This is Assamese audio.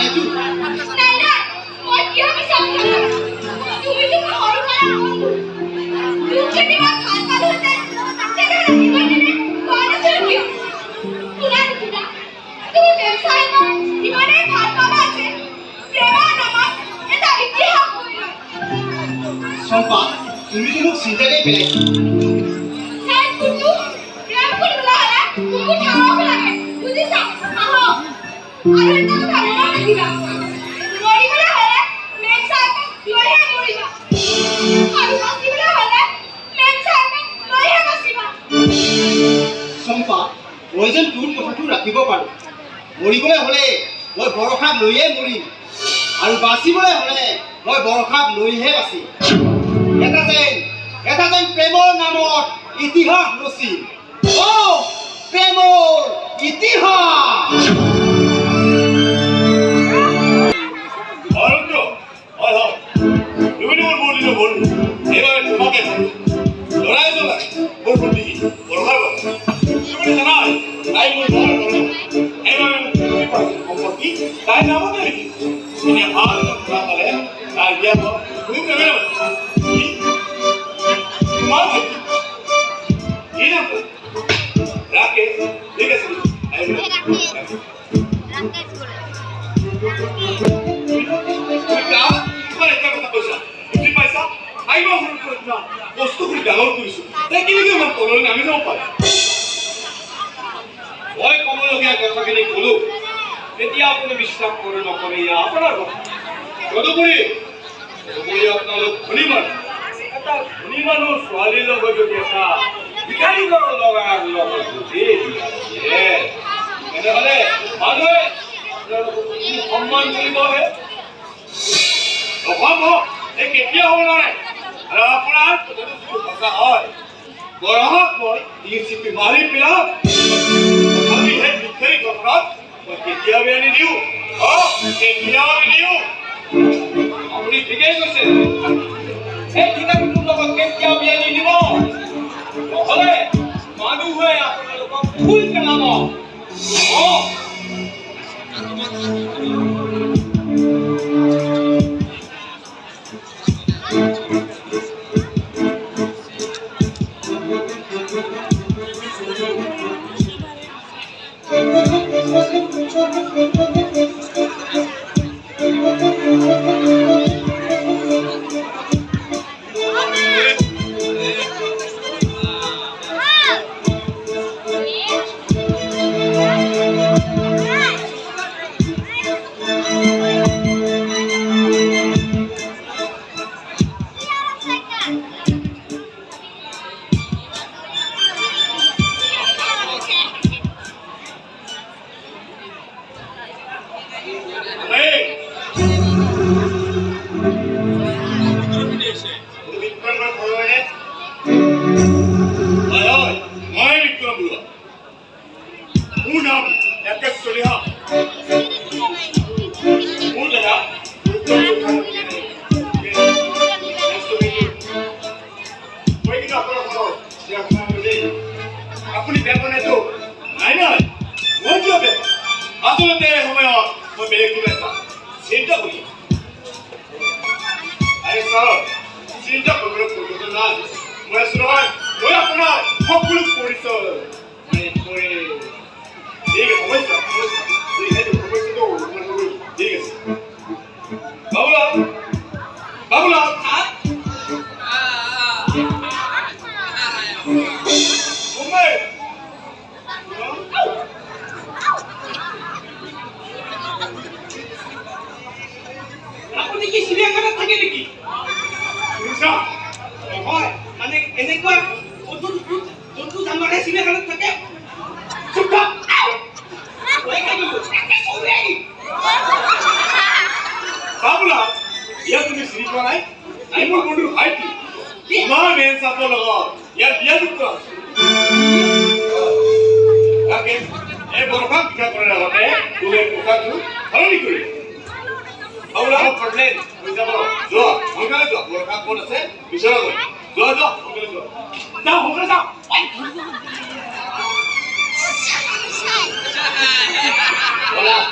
নাইতো নাই নাই মই কিয় বিচাৰি তুমি তো সৰু কৰা তুমি যদি মই ভাল পালোহেঁতেন তেনে ৰাখিবই তেনে কোৱা নাছিল কিয় শুনা শুনা তুমি ব্যৱসায় ইমানেই ভাল পাবা যে প্ৰেমৰ নামত এটা ইতিহাস কৰিলা চম্পা তুমি তো মোক চিন্তাই পেলাইছা সেই কুটু প্ৰেম কৰিবলৈ হ'লে কুকু থামাব লাগে বুজিছা আহো আৰু এটা কথা মনত ৰাখিবা মৰিবলৈ হ'লে মেম চাহেবক লৈহে মৰিবা আৰু বাচিবলৈ হ'লে মেম চাহেবক লৈহে বাচিবা চম্পা মই যেন তোৰ কথাটো ৰাখিব পাৰোঁ মৰিবলৈ হ'লে মই বৰষাক লৈয়ে মৰিম আৰু বাচিবলৈ হ'লে মই বৰষাক লৈহে বাচিম এটা যেন প্ৰেমৰ নামত ইতিহাস ৰচিম প্ৰেমৰ ইতিহাস বস্তুখিনি ডাঙৰ কৰিছো তাই কেনেকৈ ইমান তললৈ নামি যাব পাৰে মই ক'বলগীয়া কথাখিনি ক'লো তেতিয়া আপুনি বিশ্বাস কৰে নকৰে আপোনাৰ কথা তদুপৰি আপোনালোক ধনী মানুহ এটা ধনী মানুহৰ ছোৱালীৰ লগত যদি এটা ভিখাৰী ঘৰৰ লগত যদি তেনেহ'লে মানুহে সন্মান কৰিবহে অসম্ভৱ এই কেতিয়া হ'ব নোৱাৰে আৰু আপোনাৰ সঁচা হয় গৰহক মই চিপি মাৰি পেলাম তথাপি সেই ভিক্ষাৰী ঘৰত মই কেতিয়াও আনি দিওঁ কেতিয়াও আনি দিওঁ আপুনি ঠিকেই কৈছে সেই ভিক্ষাৰীটোৰ লগত কেতিয়াও বিয়া নিদিব নহ'লে মানুহে আপোনালোকক ফুল পেলাব আপুনি বেপনেতো নাই নাই মই কিয় বেপ আচলতে সময়ত মই বেলেগ কিবা এটা চিন্তা কৰি আৰে ছাৰ চিন্তা কৰিবলৈ প্ৰয়োজন নাই মই আছো নহয় মই আপোনাৰ সকলো পৰিচয় ঠিক আছে সমস্যা সমস্যাটো ঠিক আছে বাবুলাল বাবুলাল আপুনি কি চিৰিয়াখানাত থাকে নেকি হয় মানে এনেকুৱা জন্তু জানোৱাৰে চিৰিয়াখানাত থাকে বাবুলাল ইয়াত তুমি চিনি পোৱা নাই নাই মোৰ বন্ধুৰ ভাইটি তোমাৰ মেন চাপৰ লগত ইয়াৰ বিয়া যুক্ত আছে এই বৰষাক বিয়া কৰাৰ আগতে তুমি পোচাকটো সলনি কৰি বাবুলাল পঢ়লেন হৈ যাব যোৱা সোনকালে যোৱা বৰষা ক'ত আছে বিচৰাগৈ যোৱা যোৱা সোনকালে যোৱা যাওঁ সোনকালে যাওঁ বলা